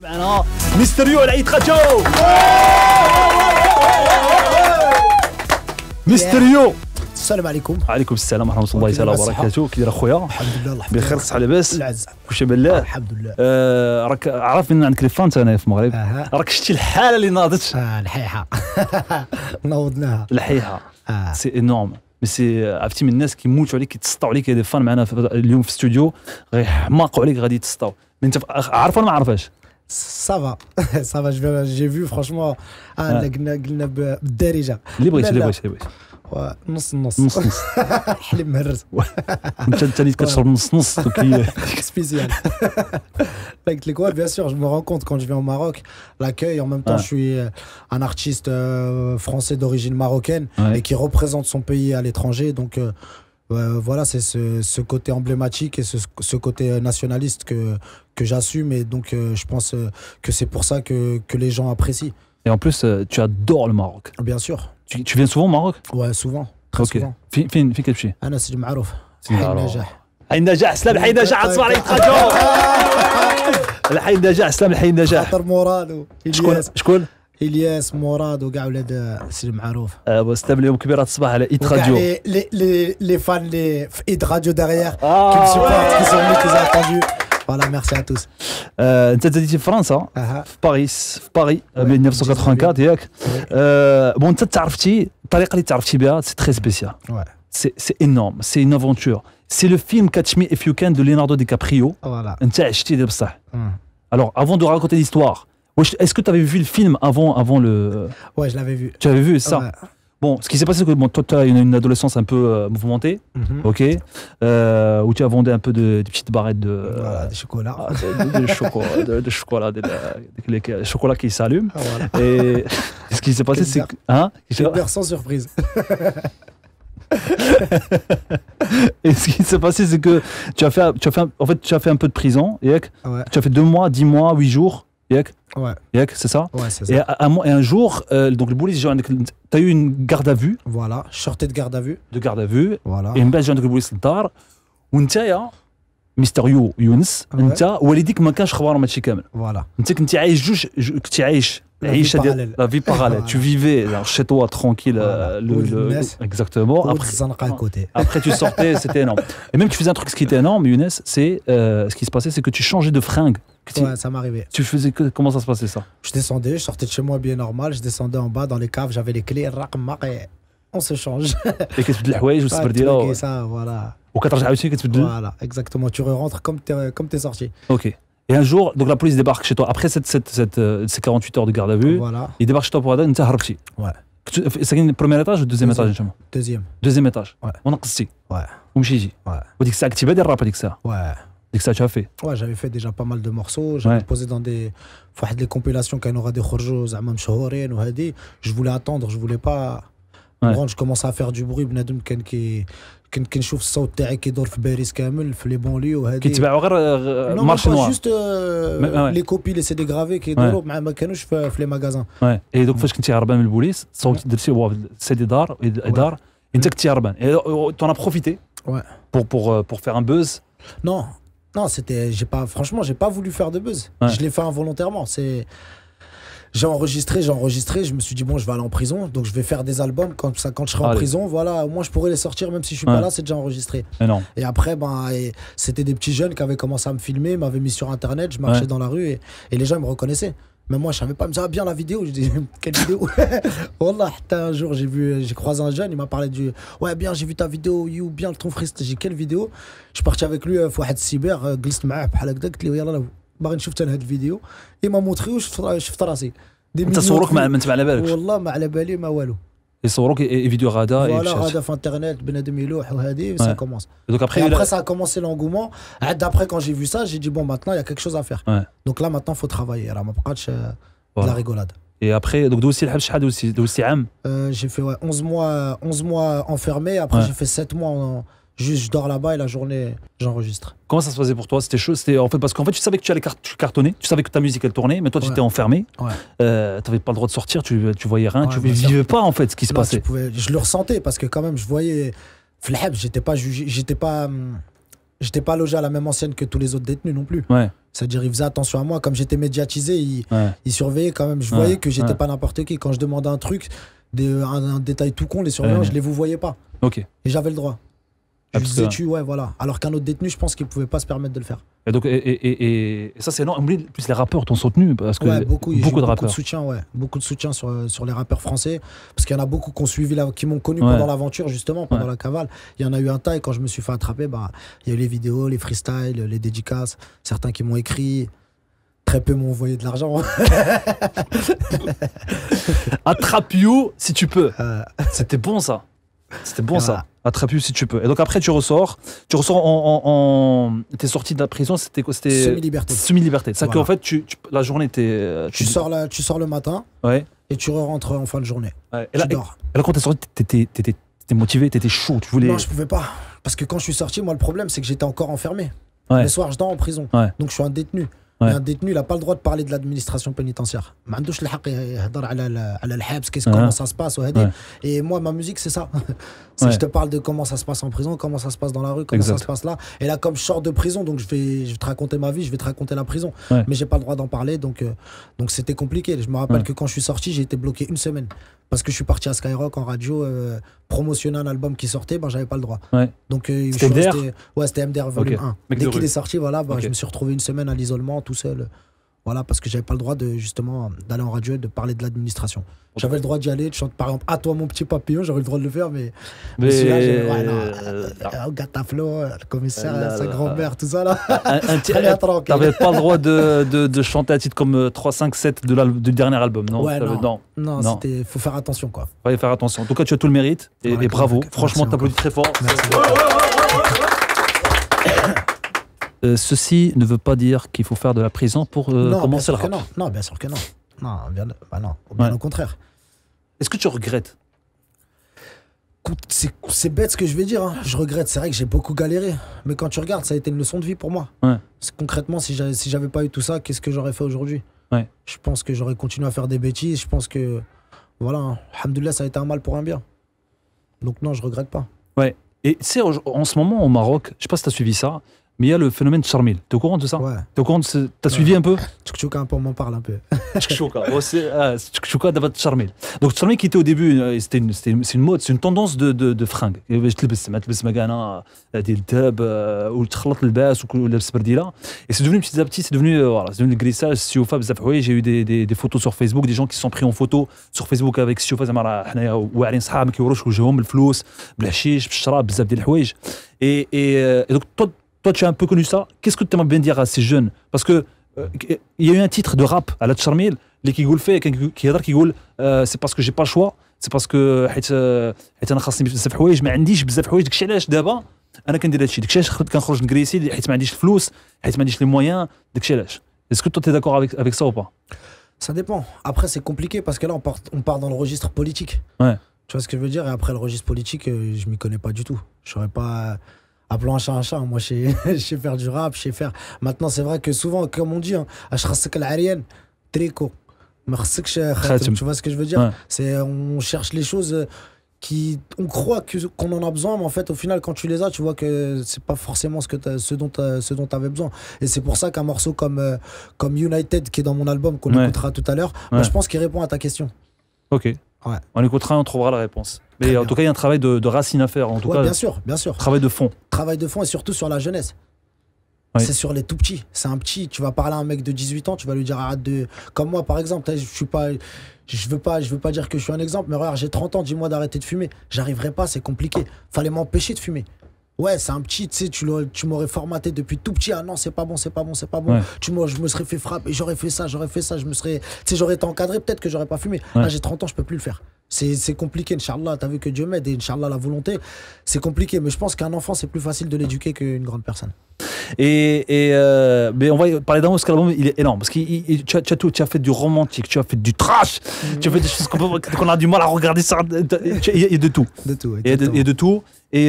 معنا مستريو على عيد راديو مستريو. السلام عليكم. وعليكم السلام ورحمه الله تعالى وبركاته. كي داير اخويا؟ الحمد لله الله يحفظك. بخير، صحه لاباس؟ العز كلشي بالله الحمد لله. راك عارف ان عندك لي فان انا في المغرب. راك شتي الحاله اللي ناضت. الحيحه نوضناها الحيحه سي انورم. مي سي عرفتي من الناس كيموتوا عليك كيتسطاو عليك دي فان معنا اليوم في الاستوديو غيحماقوا عليك غادي يتسطاو. انت عارف ولا ما عارفاش؟ صافا صافا جي فيو فرانشمون قلنا بالدارجه اللي بغيتي اللي بغيتي نص نص نص حليب مهرس. انت اللي كتشرب نص نص spécial. Avec les quoi, bien sûr, je me rends compte quand je vais au Maroc, l'accueil, en même temps, je suis un artiste français d'origine marocaine et qui représente son pays à l'étranger. Donc voilà, c'est ce côté emblématique et ce côté nationaliste que j'assume. Et donc, je pense que c'est pour ça que les gens apprécient. Et en plus, tu adores le Maroc. Bien sûr. Tu viens souvent au Maroc? Ouais, souvent. Très souvent. فين كتمشي؟ أنا سيدي معروف. حي النجاح. حي النجاح، سلام الحي النجاح، تصبر عليك تراجعوا. الحي النجاح، سلام الحي النجاح. خاطر مراد وإلياس. شكون؟ إلياس مراد وكاع ولاد سيدي معروف. سلام اليوم كبيرة الصباح على إيد راديو. Les fans اللي في إيد راديو derrière qui me supportent, qui sont venus, qui ont attendu. Voilà, merci à tous. انت تزيدتي في فرنسا في باريس في باري 1984 ياك. بون انت تعرفتي الطريقه اللي تعرفتي بها سي تري سبيسيال. سي انورم، سي اون افونتور، سي لو فيلم كاتش مي اف يو كان دو ليوناردو دي كابريو. انت عشتي دابا بصح. Alors avant de raconter l'histoire, est-ce que tu avais vu le film avant le Ouais, je l'avais vu. Tu avais vu ça? Bon, ce qui s'est passé, c'est que bon, toi, tu as une adolescence un peu mouvementée, ok, où tu as vendu un peu des petites barrettes de... Voilà, des chocolats. De chocolat, des chocolats qui s'allument. Voilà. Et ce qui s'est passé, c'est que... Hein? Beurre sans surprise. Et ce qui s'est passé, c'est que tu as fait un peu de prison, tu as fait 2 mois, 10 mois, 8 jours. Ouais. C'est ça? Ouais, c'est ça. Et un jour, donc le police, tu as eu une garde à vue. Voilà, je sortais de garde à vue. Voilà. Et من بعد جا عندك البوليس للدار وانت مستر يونس انت والديك ما كانش خبارهم هادشي كامل. Voilà. انت كنتي عايش كنتي عايش عيشه ديال لا في باراليل. Tu vivais chez toi tranquille exactement. Après tu sortais, c'était énorme. Et même tu faisais un truc, ce qui était énorme, Younes, c'est ce qui se passait, c'est que tu changeais de fringue. Ouais, ça m'arrivait. Tu faisais comment ça se passait ça? Je descendais, je sortais de chez moi bien normal, je descendais en bas dans les caves, j'avais les clés, et on se change. Et كتبدل الحوايج والسبرديله. Ça, voilà. وكترجع عاوتاني كتبدل. Voilà, exactement. Tu rentres comme t'es sorti. Ok. Et un jour, donc la police débarque chez toi après ces 48 heures de garde à vue. Voilà. Il débarque chez toi pour هذا انت هربتي. Ouais. C'est le premier étage ou le deuxième étage انتما؟ Deuxième étage. Ouais. ونقصتي. Ouais. ومشيتي. Ouais. وديك الساعه كنتي بادي الراب هذيك الساعه. Ouais. ديك الساعه tu as fait. Ouais, j'avais fait déjà pas mal de morceaux, j'avais posé dans des واحد les compilations كانوا غادي يخرجوا زعما مشهورين وهذه. Je voulais attendre, je voulais pas. Je commençais à faire du bruit بنادم كان كنشوف الصوت تاعي كيدور في باريس كامل في لي بونليو وهذه كيتباعوا غير مارشي نوار جوست لي كوبي لي سي دي غرافي كيدوروا ما كانوش في لي ماغازان. اي دوك فاش كنتي هربان من البوليس صوت درتي هو سي دي دار انت كنتي هربان tu en as profité pour faire un buzz. Non, c'était franchement, j'ai pas voulu faire de buzz. Je l'ai fait involontairement, j'ai enregistré, je me suis dit bon, je vais aller en prison, donc je vais faire des albums quand je serai en prison, voilà, au moins je pourrais les sortir même si je suis pas là, c'est déjà enregistré. Et après c'était des petits jeunes qui avaient commencé à me filmer, m'avaient mis sur internet, je marchais dans la rue et les gens me reconnaissaient. Mais moi je savais pas, ils me disaient bien la vidéo, je dis quelle vidéo? Wallah, un jour j'ai croisé un jeune, il m'a parlé du ouais bien, j'ai vu ta vidéo, you bien ton freestyle, j'ai quelle vidéo? Je suis parti avec lui في واحد السيبر, جلست معاه بحال هكذا, قلت له يلا باغي نشوف حتى هاد الفيديو. اي ما مونطري وشفت راسي انت صوروك ما انت على بالك؟ والله ما على بالي ما والو. يصوروك فيديو غادا غادا في انترنت بنادم يلوح وهذه ça commence. Donc après ça a commencé l'engouement. Après quand j'ai vu ça, j'ai dit bon maintenant il y a quelque chose à faire. Donc là maintenant faut travailler. راه ما بقاتش de la rigolade. Et après donc دوزتي الحبس شحال دوزتي عام؟ J'ai fait 11 mois enfermé, après j'ai fait 7 mois juste je dors là-bas et la journée j'enregistre. Comment ça se passait pour toi? C'était chaud, c'était en fait parce qu'en fait tu savais que tu allais cartonner, tu savais que ta musique elle tournait, mais toi tu étais enfermé. T'avais pas le droit de sortir, tu voyais rien, tu vivais pas en fait ce qui se passait. Je le ressentais parce que quand même je voyais Flahab, j'étais pas jugé, j'étais pas j'étais pas logé à la même enseigne que tous les autres détenus non plus. C'est-à-dire, il faisait attention à moi. Comme j'étais médiatisé, il surveillait quand même. Je voyais que j'étais pas n'importe qui. Quand je demandais un truc, un détail tout con, les surveillants, je les vous voyais pas. Et j'avais le droit. Je disais voilà. Alors qu'un autre détenu, je pense qu'il pouvait pas se permettre de le faire. Et donc, et ça, c'est énorme. En plus, les rappeurs t'ont soutenu parce que beaucoup de rappeurs. Beaucoup de soutien sur les rappeurs français. Parce qu'il y en a beaucoup qui ont suivi, qui m'ont connu pendant l'aventure, justement, pendant la cavale. Il y en a eu un tas. Et quand je me suis fait attraper, il y a eu les vidéos, les freestyles, les dédicaces. Certains qui m'ont écrit. Très peu m'ont envoyé de l'argent. Attrape-you si tu peux. C'était bon, ça. C'était bon, ça. Attrape-you si tu peux. Et donc après, tu ressors t'es sorti de la prison, c'était quoi? C'était semi-liberté. Semi-liberté. C'est qu'en fait, la journée, tu sors le matin et tu rentres en fin de journée. Et là, quand t'es sorti, t'étais motivé, t'étais chaud, tu voulais... Non, je pouvais pas. Parce que quand je suis sorti, moi, le problème, c'est que j'étais encore enfermé. Le soir, je dors en prison. Donc je suis un détenu. Un détenu, il n'a pas le droit de parler de l'administration pénitentiaire. Comment ça se passe. Et moi, ma musique, c'est ça. Je te parle de comment ça se passe en prison, comment ça se passe dans la rue, comment ça se passe là. Et là, comme je sors de prison, donc je vais te raconter ma vie, je vais te raconter la prison. Mais j'ai pas le droit d'en parler, donc c'était compliqué. Je me rappelle que quand je suis sorti, j'ai été bloqué une semaine. Parce que je suis parti à Skyrock en radio, promotionner un album qui sortait, j'avais pas le droit. Donc c'était MDR. C'était MDR volume 1. Dès qu'il est sorti, je me suis retrouvé une semaine à l'isolement, tout seul. Voilà, parce que j'avais pas le droit d'aller en radio et de parler de l'administration. J'avais le droit d'y aller, de chanter par exemple, à toi mon petit papillon, j'aurais le droit de le faire, mais regarde ta Flo, le commissaire, sa grand-mère, tout ça là. T'avais pas le droit de chanter un titre comme 3, 5, 7 du dernier album, non? Non, faut faire attention, quoi. Faut faire attention. En tout cas, tu as tout le mérite et bravo. Franchement, t'applaudis très fort. Ceci ne veut pas dire qu'il faut faire de la prison pour commencer le rap. Non, bien sûr que non. Non, bien au contraire. Est-ce que tu regrettes? C'est bête ce que je vais dire. Je regrette, c'est vrai que j'ai beaucoup galéré. Mais quand tu regardes, ça a été une leçon de vie pour moi. Concrètement, si j'avais pas eu tout ça, qu'est-ce que j'aurais fait aujourd'hui? Je pense que j'aurais continué à faire des bêtises. Je pense que, voilà, alhamdoulilah, ça a été un mal pour un bien. Donc non, je regrette pas. Et tu sais, en ce moment, au Maroc, je sais pas si tu as suivi ça, mais il y a le phénomène de Charmil. T'es au courant de ça? T'es au courant de t'as suivi un peu? Tchoukchouka, on m'en parle un peu. Tchoukchouka d'abord Charmil. Donc Charmil qui était au début, c'est une mode, c'est une tendance de fringues. باش تلبس ما تلبس مكانه ديال الذهب وتخلط الباس ولابس برديله. Et c'est devenu petit à petit, c'est devenu le glissage, Siofa بزاف حوايج. J'ai eu des photos sur Facebook, des gens qui se sont pris en photo sur Facebook avec Siofa زعما راه حنايا واعرين صحاب كيوروش وجههم بالفلوس بالحشيش بالشراب بزاف ديال الحوايج. Et donc toi, tu as un peu connu ça. Qu'est-ce que tu aimerais bien dire à ces jeunes? Parce que il y a eu un titre de rap à la Tcharmil, qui يقول c'est parce que j'ai pas le choix, c'est parce que حيت انا خاصني بزاف حوايج ما عنديش بزاف حوايج. داكشي علاش دابا انا كندير هادشي. داكشي علاش كنخرج نكريسي حيت ما عنديش الفلوس, حيت ما عنديش les moyens. داكشي علاش. Est-ce que toi tu es d'accord avec ça ou pas? Ça dépend. Après c'est compliqué parce que là on part dans le registre politique. Tu vois ce que je veux dire? Et après le registre politique, je m'y connais pas du tout. Je saurais pas. Appelons un chat. Moi, je sais faire du rap, je sais faire. Maintenant, c'est vrai que souvent, comme on dit, tricot. Tu vois ce que je veux dire? On cherche les choses on croit qu'on en a besoin, mais en fait, au final, quand tu les as, tu vois que c'est pas forcément ce dont tu avais besoin. Et c'est pour ça qu'un morceau comme United, qui est dans mon album, qu'on écoutera tout à l'heure, je pense qu'il répond à ta question. Ok. On écoutera, on trouvera la réponse. Mais en tout cas, il y a un travail de racine à faire. En tout cas, bien sûr. Travail de fond. Travail de fond et surtout sur la jeunesse. C'est sur les tout petits. C'est un petit. Tu vas parler à un mec de 18 ans, tu vas lui dire arrête de. Comme moi, par exemple, je veux pas dire que je suis un exemple, mais regarde, j'ai 30 ans, dis-moi d'arrêter de fumer. J'arriverai pas, c'est compliqué. Fallait m'empêcher de fumer. Ouais, c'est un petit, tu sais, tu m'aurais formaté depuis tout petit. Ah non, c'est pas bon. Je me serais fait frapper, j'aurais fait ça, j'aurais été encadré, peut-être que j'aurais pas fumé. Là, j'ai 30 ans, je peux plus le faire. C'est compliqué, Inch'Allah. T'as vu que Dieu m'aide et Inch'Allah, la volonté, c'est compliqué. Mais je pense qu'un enfant, c'est plus facile de l'éduquer qu'une grande personne. Mais on va parler d'un mot, parce que l'album, il est énorme. Parce que tu as fait du romantique, tu as fait du trash, tu as fait des choses qu'on a du mal à regarder ça. Il y a de tout. Il y a de tout. Et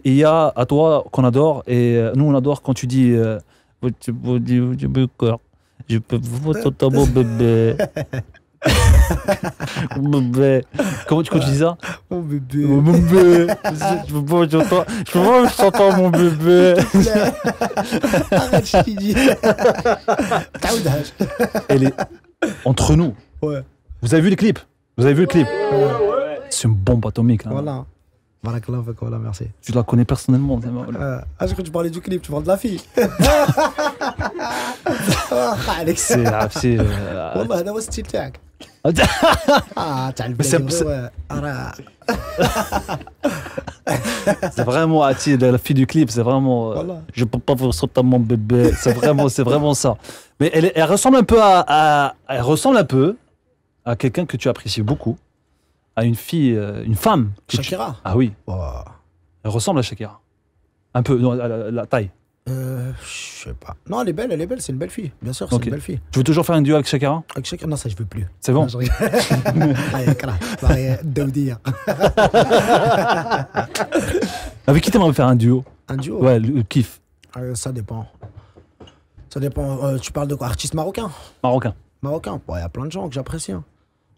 il y a à toi qu'on adore, et nous on adore quand tu dis je peux vous bébé. Mon bébé. Comment tu dis ça? Mon bébé. Mon bébé. Je peux pas chanter mon bébé. Arrête, je t'ai dit. Elle est entre nous. Ouais. Vous avez vu les clips? Vous avez vu le clip? C'est une bombe atomique. Hein. Voilà. Voilà, merci. Tu la connais personnellement. Je crois que tu parlais du clip, tu parles de la fille. Alex. C'est. والله هذا هو الستيل تاعك. تاع البلاد. C'est vraiment la fille du clip, c'est vraiment. Voilà. Je peux pas vous sauter mon bébé. C'est vraiment ça. Mais elle ressemble un peu elle ressemble un peu à quelqu'un que tu apprécies beaucoup. À une fille, une femme. Shakira. Ah oui. Wow. Elle ressemble à Shakira. Un peu, non, la taille. Je sais pas. Non, elle est belle, c'est une belle fille. Bien sûr, c'est une belle fille. Tu veux toujours faire un duo avec Shakira? Avec Shakira? Non, ça je veux plus. C'est bon. Avec qui t'aimerais faire un duo? Un duo? Ouais, le kiff. Ça dépend. Tu parles de quoi? Artiste marocain? Marocain. Marocain. Il y a plein de gens que j'apprécie. Hein.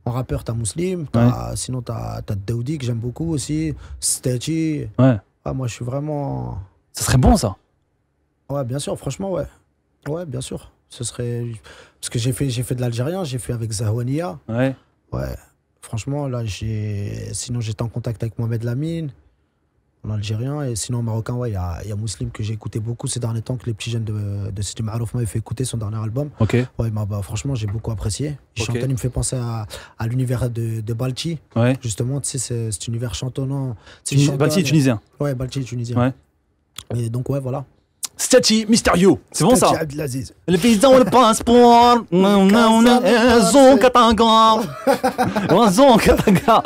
En rappeur, t'as Muslim, sinon t'as Daoudi que j'aime beaucoup aussi, Stati. Ouais. Ah, moi, je suis vraiment. Ça serait bon, ça. Ouais, bien sûr, franchement, ouais. Ouais, bien sûr. Ce serait. Parce que j'ai fait de l'algérien, j'ai fait avec Zahouania. Ouais. Ouais. Franchement, là, sinon, j'étais en contact avec Mohamed Lamine, en algérien. Et sinon, en marocain, ouais, il y a Muslim que j'ai écouté beaucoup ces derniers temps, que les petits jeunes de Sidi Maharouf m'avaient fait écouter son dernier album. Ok. Ouais, franchement, j'ai beaucoup apprécié. Il me fait penser à l'univers de Balti. Ouais. Justement, tu sais, cet univers chantonnant. Balti tunisien. Ouais, Balti tunisien. Ouais. Et donc, ouais, voilà. Stati Mysterio, c'est bon ça? Stati Abdelaziz. Le paysan, le passeport. Zon Katanga. Zon Katanga.